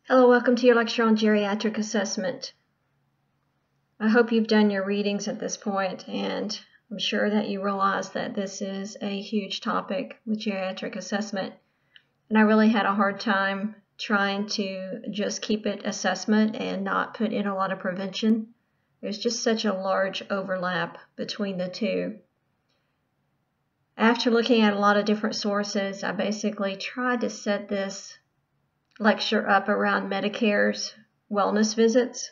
Hello, welcome to your lecture on geriatric assessment. I hope you've done your readings at this point, and I'm sure that you realize that this is a huge topic with geriatric assessment. And I really had a hard time trying to just keep it assessment and not put in a lot of prevention. There's just such a large overlap between the two. After looking at a lot of different sources, I basically tried to set this lecture up around Medicare's wellness visits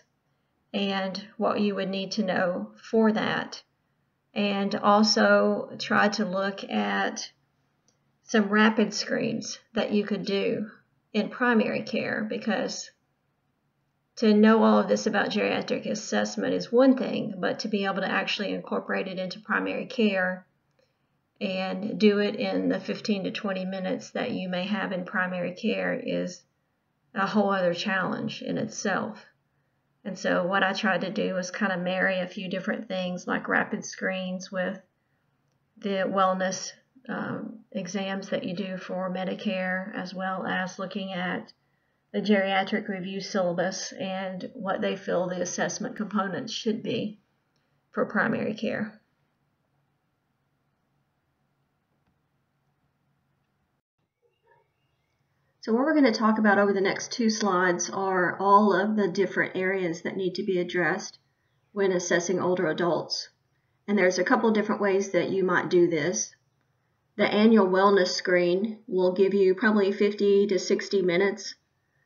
and what you would need to know for that, and also try to look at some rapid screens that you could do in primary care, because to know all of this about geriatric assessment is one thing, but to be able to actually incorporate it into primary care and do it in the 15 to 20 minutes that you may have in primary care is a whole other challenge in itself. And so what I tried to do was kind of marry a few different things like rapid screens with the wellness exams that you do for Medicare, as well as looking at the geriatric review syllabus and what they feel the assessment components should be for primary care. So what we're going to talk about over the next two slides are all of the different areas that need to be addressed when assessing older adults. And there's a couple different ways that you might do this. The annual wellness screen will give you probably 50 to 60 minutes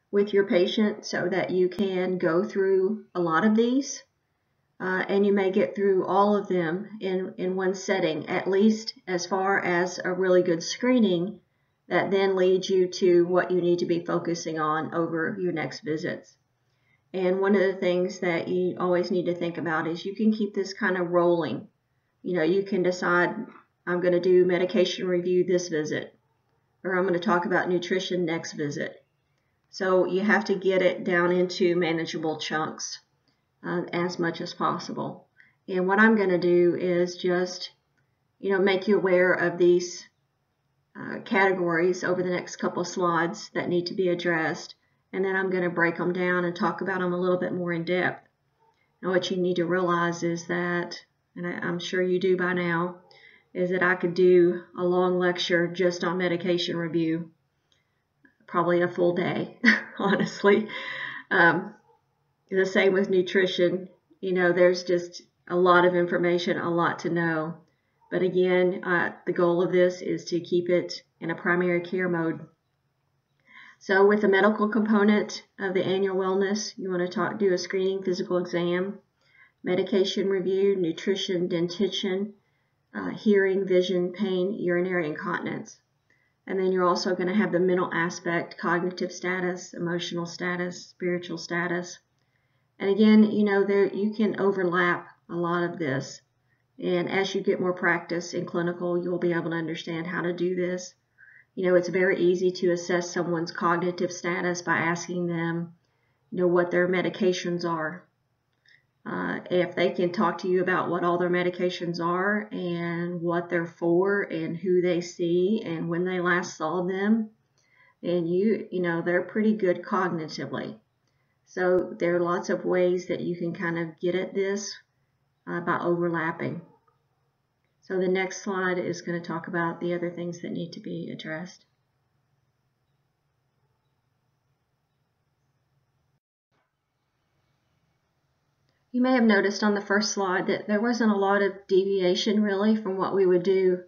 with your patient so that you can go through a lot of these. And you may get through all of them in one setting, at least as far as a really good screening that then leads you to what you need to be focusing on over your next visits. And one of the things that you always need to think about is you can keep this kind of rolling. You know, you can decide, I'm going to do medication review this visit, or I'm going to talk about nutrition next visit. So you have to get it down into manageable chunks as much as possible. And what I'm going to do is just, make you aware of these categories over the next couple of slides that need to be addressed, and then I'm going to break them down and talk about them a little bit more in depth. Now what you need to realize is that, and I'm sure you do by now, is that I could do a long lecture just on medication review, probably a full day, honestly. The same with nutrition. There's just a lot of information, a lot to know. But again, the goal of this is to keep it in a primary care mode. So with the medical component of the annual wellness, you want to do a screening physical exam, medication review, nutrition, dentition, hearing, vision, pain, urinary incontinence. And then you're also going to have the mental aspect, cognitive status, emotional status, spiritual status. And again, you can overlap a lot of this. And as you get more practice in clinical, you'll be able to understand how to do this. It's very easy to assess someone's cognitive status by asking them, what their medications are. If they can talk to you about what all their medications are and what they're for and who they see and when they last saw them, then they're pretty good cognitively. So there are lots of ways that you can kind of get at this by overlapping. So the next slide is going to talk about the other things that need to be addressed. You may have noticed on the first slide that there wasn't a lot of deviation really from what we would do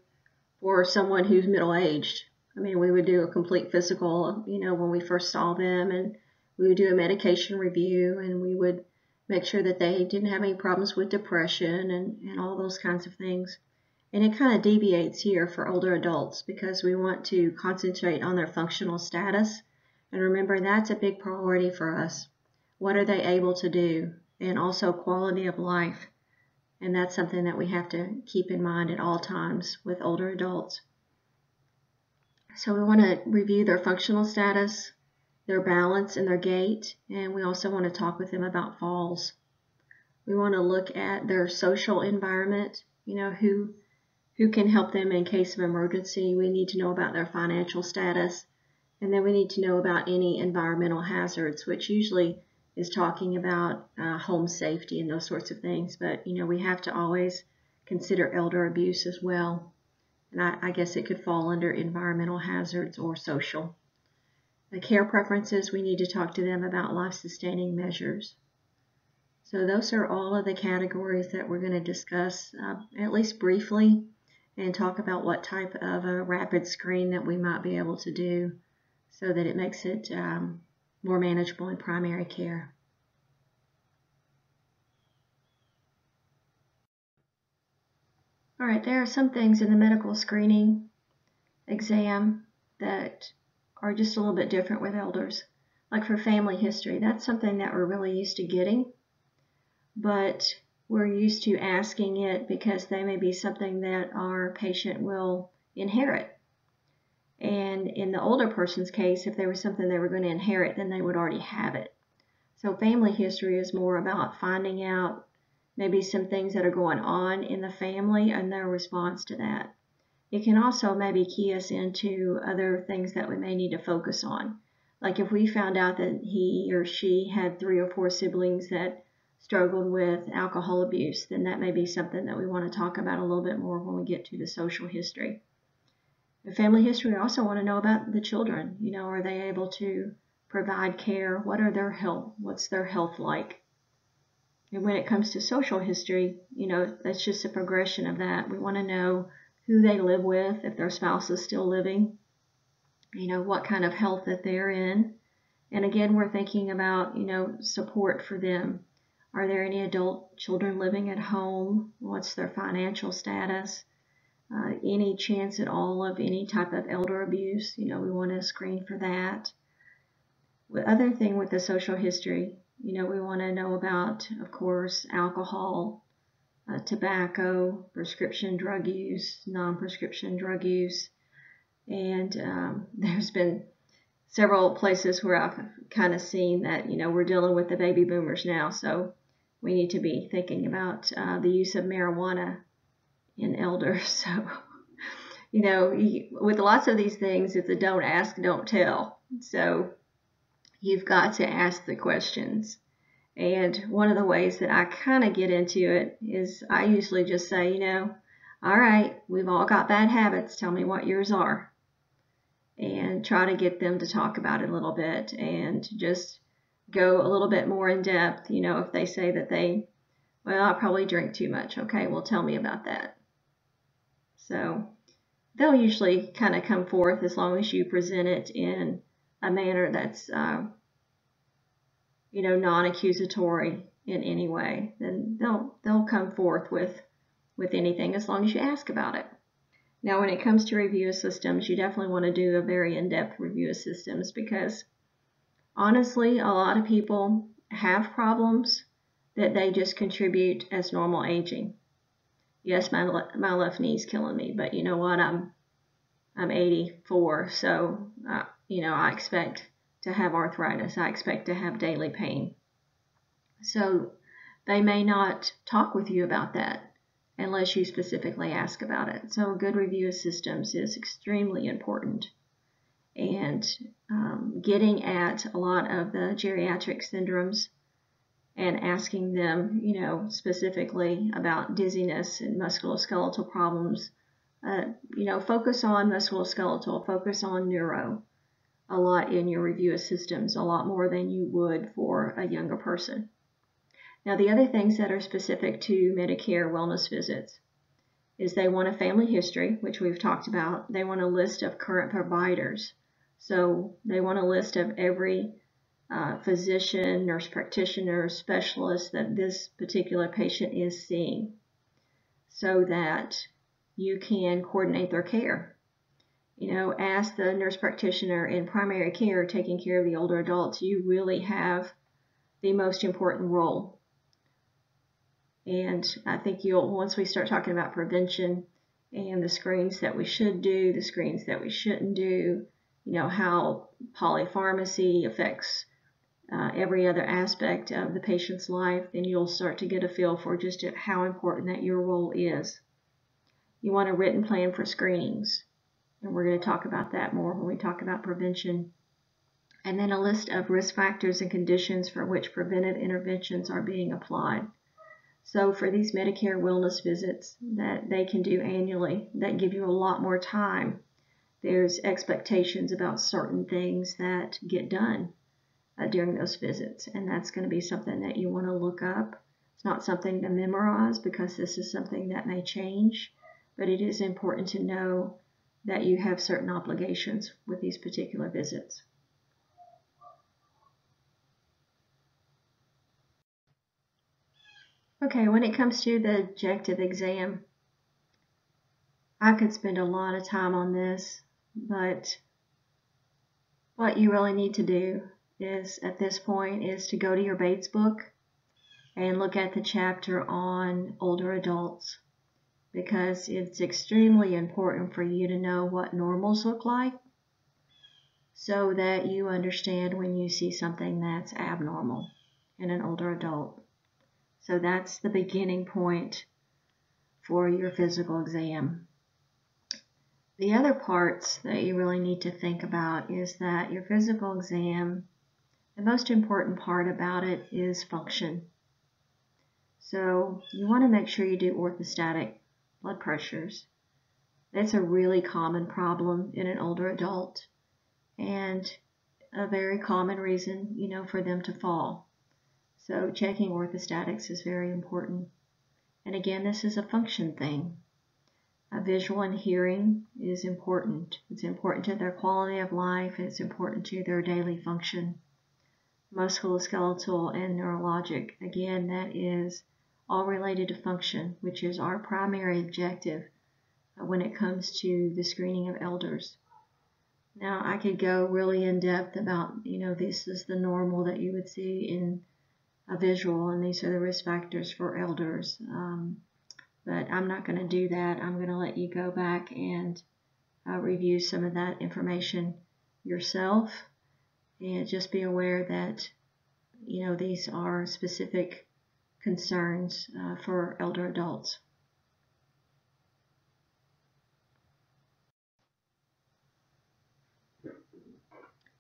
for someone who's middle-aged. We would do a complete physical, when we first saw them, and we would do a medication review, and we would make sure that they didn't have any problems with depression and all those kinds of things. And it kind of deviates here for older adults because we want to concentrate on their functional status. And remember, that's a big priority for us. What are they able to do? And also quality of life. And that's something that we have to keep in mind at all times with older adults. So we want to review their functional status, their balance, and their gait. And we also want to talk with them about falls. We want to look at their social environment, who can help them in case of emergency. We need to know about their financial status And then we need to know about any environmental hazards, which usually is talking about home safety and those sorts of things. But, we have to always consider elder abuse as well. And I guess it could fall under environmental hazards or social. The care preferences, we need to talk to them about life-sustaining measures. So those are all of the categories that we're going to discuss, at least briefly, and talk about what type of a rapid screen that we might be able to do so that it makes it more manageable in primary care. All right, there are some things in the medical screening exam that are just a little bit different with elders. Like for family history, that's something that we're really used to getting, but we're used to asking it because they may be something that our patient will inherit. And in the older person's case, if there was something they were going to inherit, then they would already have it. So family history is more about finding out maybe some things that are going on in the family and their response to that. It can also maybe key us into other things that we may need to focus on. Like if we found out that he or she had 3 or 4 siblings that struggled with alcohol abuse, then that may be something that we want to talk about a little bit more when we get to the social history. The family history, we also want to know about the children. Are they able to provide care? What are their health? What's their health like? And when it comes to social history, that's just a progression of that. We want to know who they live with, if their spouse is still living, what kind of health that they're in. And again, we're thinking about, support for them. Are there any adult children living at home? What's their financial status? Any chance at all of any type of elder abuse? We want to screen for that. The other thing with the social history, we want to know about, of course, alcohol, tobacco, prescription drug use, non-prescription drug use. And there's been several places where I've kind of seen that, we're dealing with the baby boomers now. So we need to be thinking about the use of marijuana in elders. So, with lots of these things, it's a don't ask, don't tell. So you've got to ask the questions. And one of the ways that I kind of get into it is I usually just say, all right, we've all got bad habits. Tell me what yours are. And try to get them to talk about it a little bit and just go a little bit more in depth. If they say that I probably drink too much. Okay, well, tell me about that. So they'll usually kind of come forth as long as you present it in a manner that's non-accusatory in any way. Then they'll come forth with anything as long as you ask about it. Now, when it comes to review of systems, you definitely want to do a very in-depth review of systems because honestly, a lot of people have problems that they just contribute as normal aging. Yes, my left knee's killing me, but you know what? I'm 84, so I expect to have arthritis. I expect to have daily pain. So they may not talk with you about that unless you specifically ask about it. So a good review of systems is extremely important. And getting at a lot of the geriatric syndromes and asking them, specifically about dizziness and musculoskeletal problems. Focus on musculoskeletal, focus on neuro a lot in your review of systems, a lot more than you would for a younger person. Now, the other things that are specific to Medicare wellness visits is they want a family history, which we've talked about. They want a list of current providers. So they want a list of every physician, nurse practitioner, specialist that this particular patient is seeing so that you can coordinate their care. As the nurse practitioner in primary care taking care of the older adults, you really have the most important role. And I think once we start talking about prevention and the screens that we should do, the screens that we shouldn't do, how polypharmacy affects every other aspect of the patient's life, then you'll start to get a feel for just how important that your role is. You want a written plan for screenings. And we're going to talk about that more when we talk about prevention. And then a list of risk factors and conditions for which preventive interventions are being applied. So for these Medicare wellness visits that they can do annually, that give you a lot more time, there's expectations about certain things that get done during those visits. And that's going to be something that you want to look up. It's not something to memorize because this is something that may change, but it is important to know that you have certain obligations with these particular visits. Okay, when it comes to the objective exam, I could spend a lot of time on this, but what you really need to do is, at this point, is to go to your Bates book and look at the chapter on older adults, because it's extremely important for you to know what normals look like so that you understand when you see something that's abnormal in an older adult. So that's the beginning point for your physical exam. The other parts that you really need to think about is that your physical exam, the most important part about it is function. So you want to make sure you do orthostatic blood pressures. That's a really common problem in an older adult and a very common reason, for them to fall. So checking orthostatics is very important. And again, this is a function thing. Visual and hearing is important. It's important to their quality of life. It's important to their daily function. Musculoskeletal and neurologic, again, that is all related to function, which is our primary objective when it comes to the screening of elders. Now, I could go really in depth about, this is the normal that you would see in a visual, and these are the risk factors for elders. But I'm not going to do that. I'm going to let you go back and review some of that information yourself, and just be aware that, these are specific concerns for elder adults.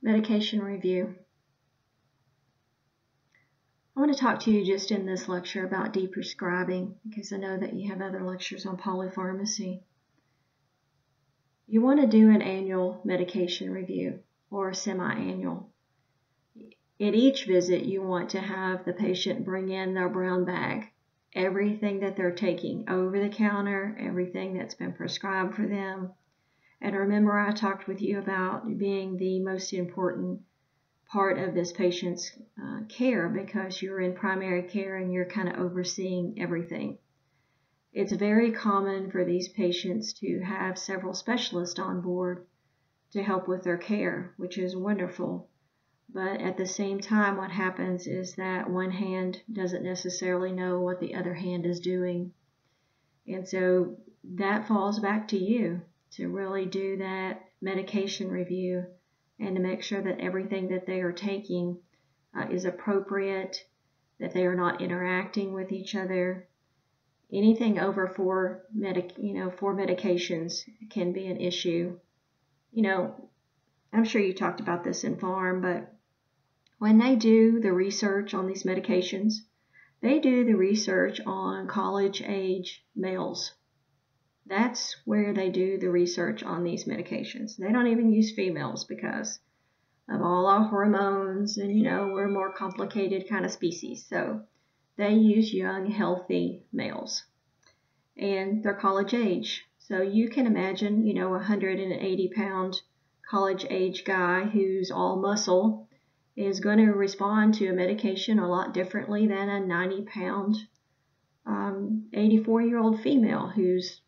Medication review. I want to talk to you just in this lecture about deprescribing, because I know that you have other lectures on polypharmacy. You want to do an annual medication review or semi-annual. At each visit, you want to have the patient bring in their brown bag, everything that they're taking over the counter, everything that's been prescribed for them. And remember, I talked with you about being the most important part of this patient's care, because you're in primary care and you're kind of overseeing everything. It's very common for these patients to have several specialists on board to help with their care, which is wonderful. But at the same time, what happens is that one hand doesn't necessarily know what the other hand is doing. And so that falls back to you to really do that medication review and to make sure that everything that they are taking is appropriate, that they are not interacting with each other. Anything over four medications can be an issue. I'm sure you talked about this in pharm, but when they do the research on these medications, they do the research on college-age males. That's where they do the research on these medications. They don't even use females because of all our hormones, and we're a more complicated kind of species. So they use young, healthy males, and they're college age. So you can imagine, a 180-pound college age guy who's all muscle is going to respond to a medication a lot differently than a 90-pound 84-year-old female who's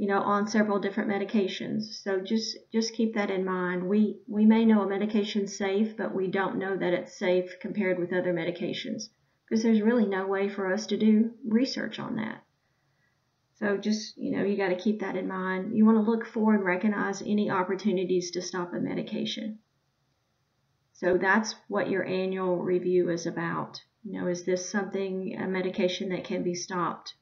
on several different medications. So just keep that in mind. We may know a medication's safe, but we don't know that it's safe compared with other medications, because there's really no way for us to do research on that. So just, you got to keep that in mind. You want to look for and recognize any opportunities to stop a medication. So that's what your annual review is about. Is this a medication that can be stopped?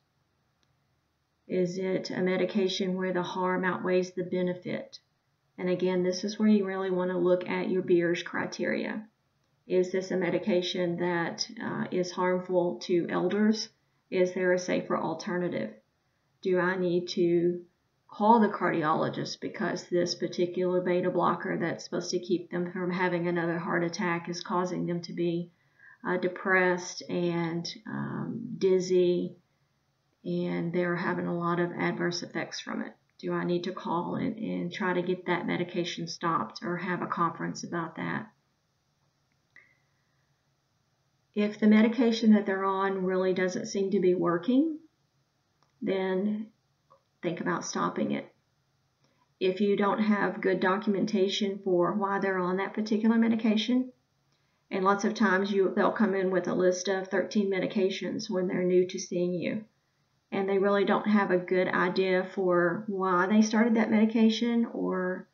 Is it a medication where the harm outweighs the benefit? And again, this is where you really want to look at your Beers criteria. Is this a medication that is harmful to elders? Is there a safer alternative? Do I need to call the cardiologist because this particular beta blocker that's supposed to keep them from having another heart attack is causing them to be depressed and dizzy, and they're having a lot of adverse effects from it? Do I need to call and try to get that medication stopped or have a conference about that? If the medication that they're on really doesn't seem to be working, then think about stopping it. If you don't have good documentation for why they're on that particular medication, and lots of times they'll come in with a list of 13 medications when they're new to seeing you, and they really don't have a good idea for why they started that medication or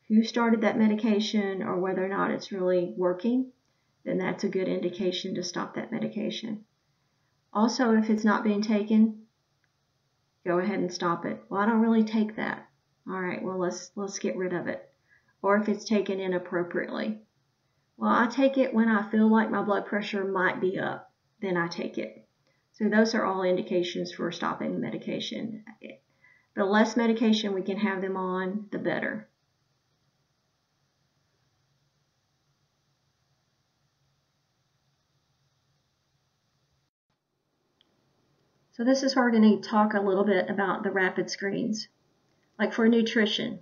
who started that medication or whether or not it's really working, then that's a good indication to stop that medication. Also, if it's not being taken, go ahead and stop it. Well, I don't really take that. All right, well, let's get rid of it. Or if it's taken inappropriately. Well, I take it when I feel like my blood pressure might be up, then I take it. So those are all indications for stopping the medication. The less medication we can have them on, the better. So this is where we're going to talk a little bit about the rapid screens. Like for nutrition,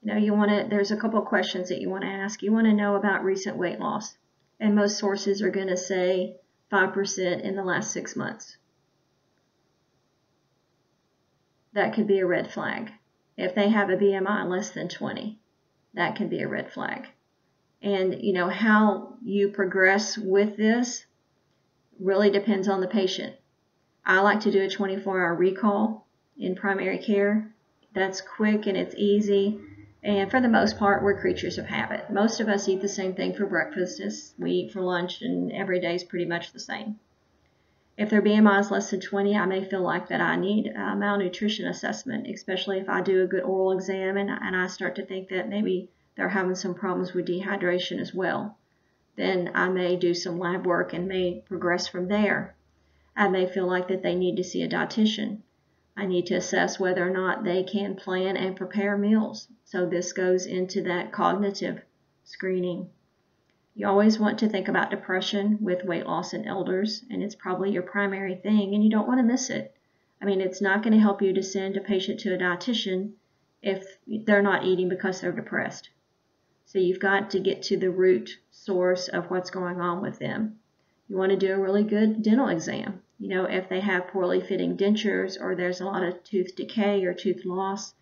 there's a couple of questions that you want to ask. You want to know about recent weight loss. And most sources are going to say 5% in the last 6 months. That could be a red flag. If they have a BMI less than 20, that can be a red flag. And how you progress with this really depends on the patient. I like to do a 24-hour recall in primary care. That's quick and it's easy. And for the most part, we're creatures of habit. Most of us eat the same thing for breakfast as we eat for lunch, and every day is pretty much the same. If their BMI is less than 20, I may feel like that I need a malnutrition assessment, especially if I do a good oral exam and I start to think that maybe they're having some problems with dehydration as well. Then I may do some lab work and may progress from there. I may feel like that they need to see a dietitian. I need to assess whether or not they can plan and prepare meals. So this goes into that cognitive screening. You always want to think about depression with weight loss in elders, and it's probably your primary thing, and you don't want to miss it. I mean, it's not going to help you to send a patient to a dietitian if they're not eating because they're depressed. So you've got to get to the root source of what's going on with them. You want to do a really good dental exam. If they have poorly fitting dentures or there's a lot of tooth decay or tooth loss,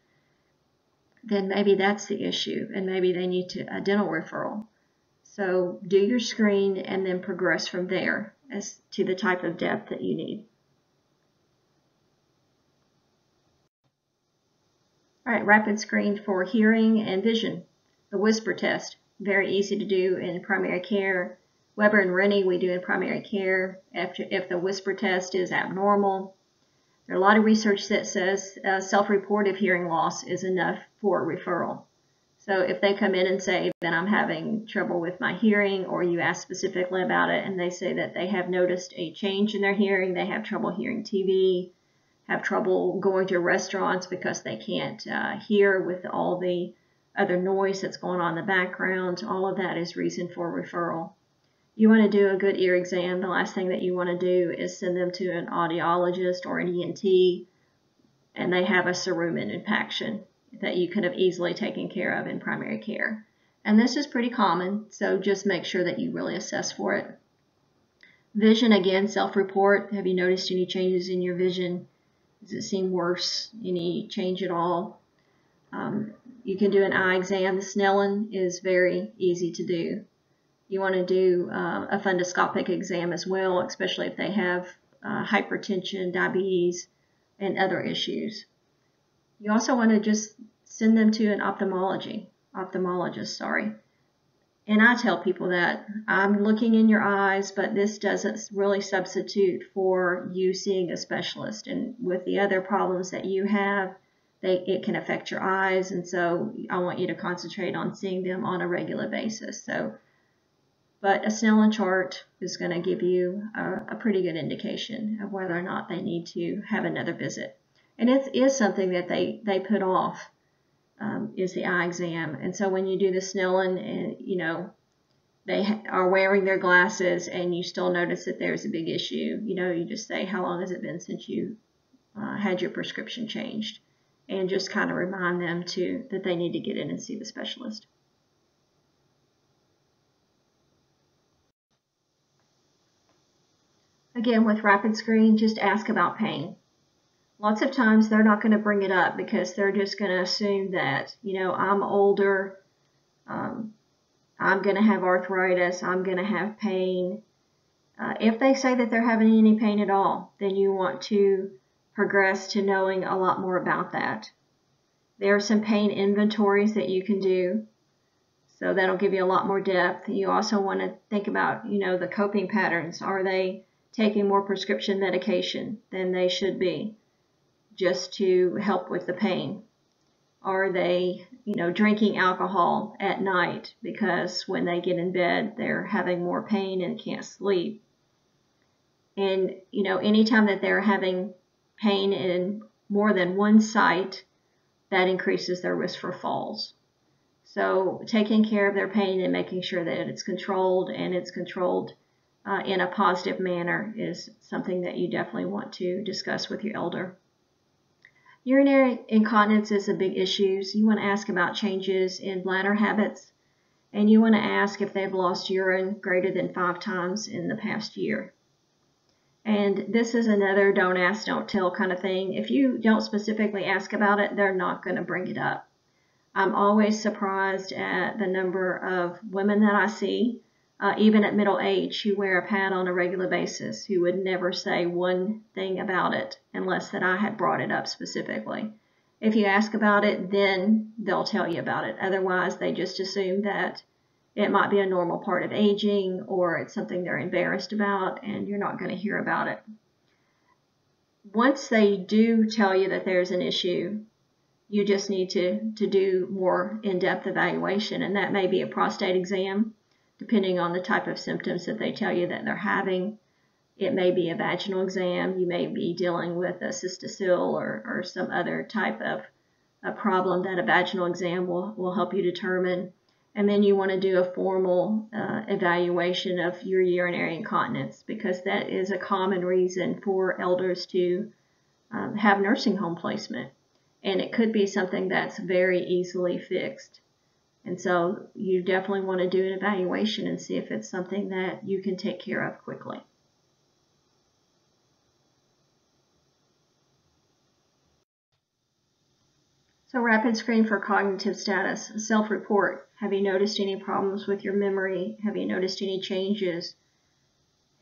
then maybe that's the issue, and maybe they need a dental referral. So do your screen and then progress from there as to the type of depth that you need. All right, rapid screen for hearing and vision. The whisper test, very easy to do in primary care. Weber and Rennie we do in primary care if the whisper test is abnormal. There's a lot of research that says self-reported hearing loss is enough for referral. So if they come in and say that I'm having trouble with my hearing, or you ask specifically about it and they say that they have noticed a change in their hearing, they have trouble hearing TV, have trouble going to restaurants because they can't hear with all the other noise that's going on in the background, all of that is reason for referral. You want to do a good ear exam. The last thing that you want to do is send them to an audiologist or an ENT and they have a cerumen impaction that you could have easily taken care of in primary care. And this is pretty common, so just make sure that you really assess for it. Vision, again, self-report. Have you noticed any changes in your vision? Does it seem worse? Any change at all? You can do an eye exam. The Snellen is very easy to do. You want to do a fundoscopic exam as well, especially if they have hypertension, diabetes, and other issues. You also want to just send them to an ophthalmologist, And I tell people that I'm looking in your eyes, but this doesn't really substitute for you seeing a specialist. And with the other problems that you have, it can affect your eyes. And so I want you to concentrate on seeing them on a regular basis. But a Snellen chart is going to give you a pretty good indication of whether or not they need to have another visit. And it is something that they put off. Is the eye exam. And so when you do the Snellen and they are wearing their glasses and you still notice that there's a big issue, you just say, how long has it been since you had your prescription changed? And just kind of remind them that they need to get in and see the specialist. Again, with rapid screen, just ask about pain. Lots of times they're not going to bring it up because they're just going to assume that, I'm older, I'm going to have arthritis, I'm going to have pain. If they say that they're having any pain at all, then you want to progress to knowing a lot more about that. There are some pain inventories that you can do, so that'll give you a lot more depth. You also want to think about, the coping patterns. Are they taking more prescription medication than they should be, just to help with the pain? Are they, drinking alcohol at night because when they get in bed, they're having more pain and can't sleep? And, anytime that they're having pain in more than one site, that increases their risk for falls. So taking care of their pain and making sure that it's controlled and it's controlled in a positive manner is something that you definitely want to discuss with your elder. Urinary incontinence is a big issue. So you want to ask about changes in bladder habits, and you want to ask if they've lost urine greater than 5 times in the past year. And this is another don't ask, don't tell kind of thing. If you don't specifically ask about it, they're not going to bring it up. I'm always surprised at the number of women that I see, even at middle age, who wear a pad on a regular basis, who would never say one thing about it unless that I had brought it up specifically. If you ask about it, then they'll tell you about it. Otherwise, they just assume that it might be a normal part of aging or it's something they're embarrassed about, and you're not going to hear about it. Once they do tell you that there's an issue, you just need to do more in-depth evaluation, and that may be a prostate exam, depending on the type of symptoms that they tell you that they're having. It may be a vaginal exam. You may be dealing with a cystocele or some other type of a problem that a vaginal exam will help you determine. And then you want to do a formal evaluation of your urinary incontinence, because that is a common reason for elders to have nursing home placement. And it could be something that's very easily fixed. And so you definitely want to do an evaluation and see if it's something that you can take care of quickly. So rapid screen for cognitive status. Self-report. Have you noticed any problems with your memory? Have you noticed any changes?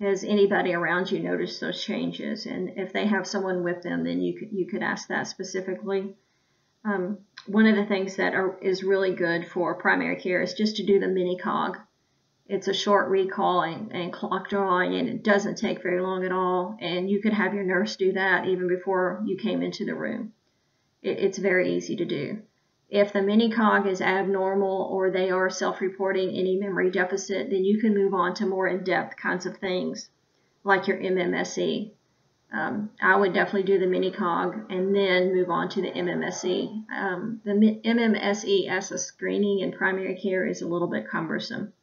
Has anybody around you noticed those changes? And if they have someone with them, then you could ask that specifically. One of the things that is really good for primary care is just to do the mini cog. It's a short recall and clock drawing, and it doesn't take very long at all. And you could have your nurse do that even before you came into the room. It's very easy to do. If the mini cog is abnormal or they are self-reporting any memory deficit, then you can move on to more in-depth kinds of things like your MMSE. I would definitely do the mini cog and then move on to the MMSE. The MMSE as a screening in primary care is a little bit cumbersome.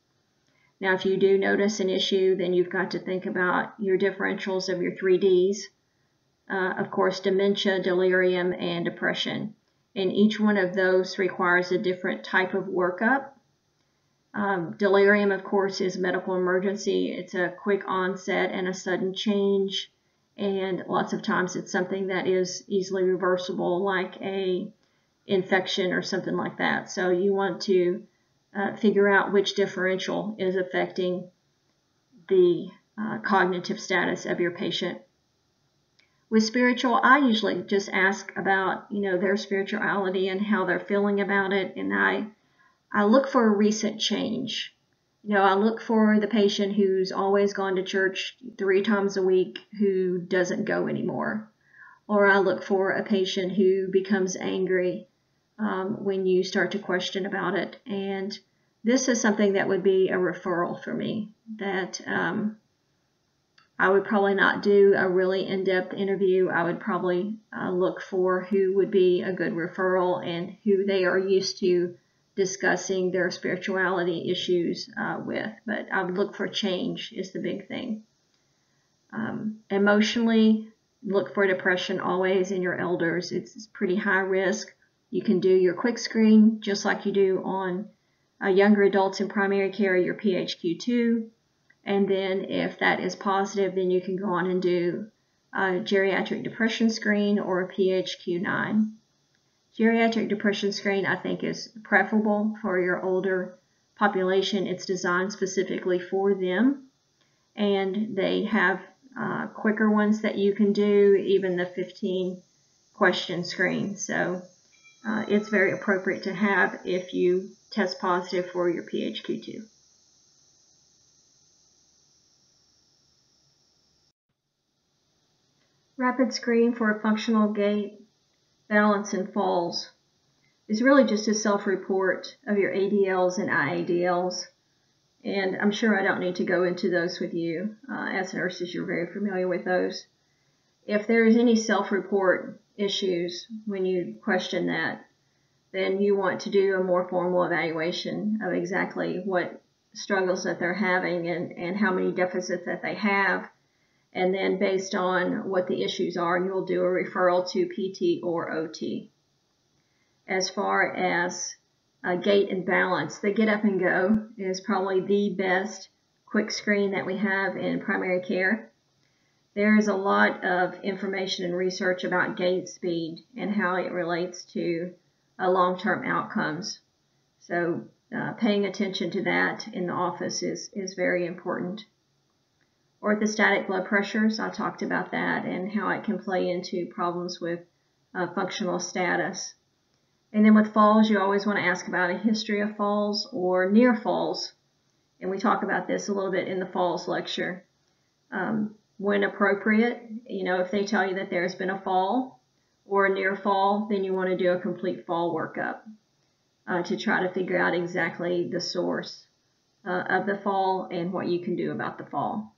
Now, if you do notice an issue, then you've got to think about your differentials of your 3Ds. Of course, dementia, delirium, and depression. And each one of those requires a different type of workup. Delirium, of course, is a medical emergency. It's a quick onset and a sudden change. And lots of times it's something that is easily reversible, like a infection or something like that. So you want to figure out which differential is affecting the cognitive status of your patient. With spiritual, I usually just ask about, their spirituality and how they're feeling about it. And I look for a recent change. I look for the patient who's always gone to church 3 times a week who doesn't go anymore. Or I look for a patient who becomes angry when you start to question about it. And this is something that would be a referral for me, that I would probably not do a really in-depth interview. I would probably look for who would be a good referral and who they are used to discussing their spirituality issues with. But I would look for change is the big thing. Emotionally, look for depression always in your elders. It's pretty high risk. You can do your quick screen just like you do on younger adults in primary care, your PHQ-2. And then if that is positive, then you can go on and do a geriatric depression screen or a PHQ-9. Geriatric depression screen, I think, is preferable for your older population. It's designed specifically for them, and they have quicker ones that you can do, even the 15-question screen. So it's very appropriate to have if you test positive for your PHQ-2. Rapid screen for functional gait, balance, and falls is really just a self-report of your ADLs and IADLs. And I'm sure I don't need to go into those with you. As nurses, you're very familiar with those. If there's any self-report issues when you question that, then you want to do a more formal evaluation of exactly what struggles that they're having and how many deficits that they have. And then based on what the issues are, you'll do a referral to PT or OT. As far as gait and balance, the get up and go is probably the best quick screen that we have in primary care. There is a lot of information and research about gait speed and how it relates to long-term outcomes. So paying attention to that in the office is very important. Orthostatic blood pressures, I talked about that and how it can play into problems with functional status. And then with falls, you always want to ask about a history of falls or near falls. And we talk about this a little bit in the falls lecture. When appropriate, if they tell you that there's been a fall or a near fall, then you want to do a complete fall workup to try to figure out exactly the source of the fall and what you can do about the fall.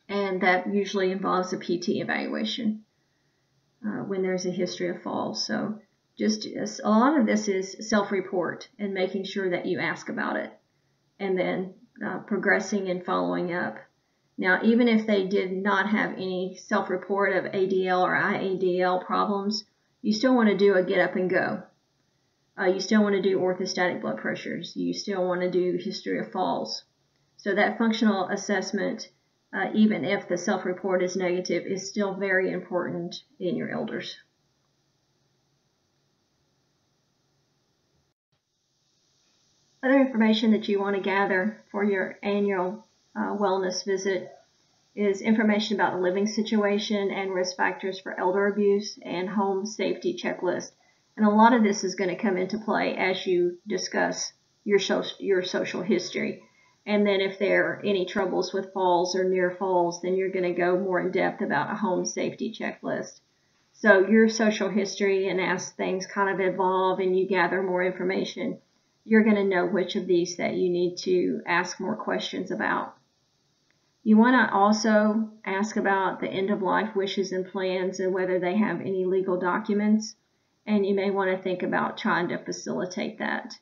And that usually involves a PT evaluation when there's a history of falls. So just a lot of this is self-report and making sure that you ask about it and then progressing and following up. Now, even if they did not have any self-report of ADL or IADL problems, you still want to do a get up and go. You still want to do orthostatic blood pressures. You still want to do history of falls. So that functional assessment, even if the self-report is negative, is still very important in your elders. Other information that you want to gather for your annual wellness visit is information about the living situation and risk factors for elder abuse and home safety checklist. And a lot of this is going to come into play as you discuss your social history. And then if there are any troubles with falls or near falls, then you're going to go more in depth about a home safety checklist. So your social history, and as things kind of evolve and you gather more information, you're going to know which of these that you need to ask more questions about. You want to also ask about the end-of-life wishes and plans and whether they have any legal documents, and you may want to think about trying to facilitate that.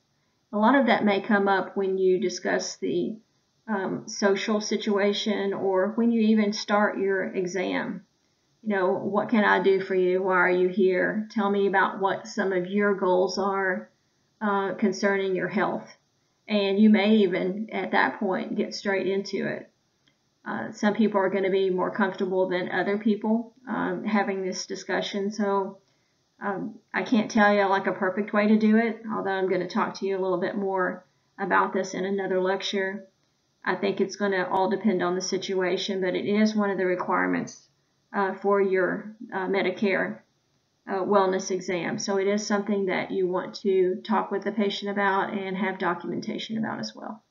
A lot of that may come up when you discuss the social situation or when you even start your exam. What can I do for you? Why are you here? Tell me about what some of your goals are concerning your health. And you may even, at that point, get straight into it. Some people are going to be more comfortable than other people having this discussion. So I can't tell you like a perfect way to do it, although I'm going to talk to you a little bit more about this in another lecture. I think it's going to all depend on the situation, but it is one of the requirements for your Medicare wellness exam. So it is something that you want to talk with the patient about and have documentation about as well.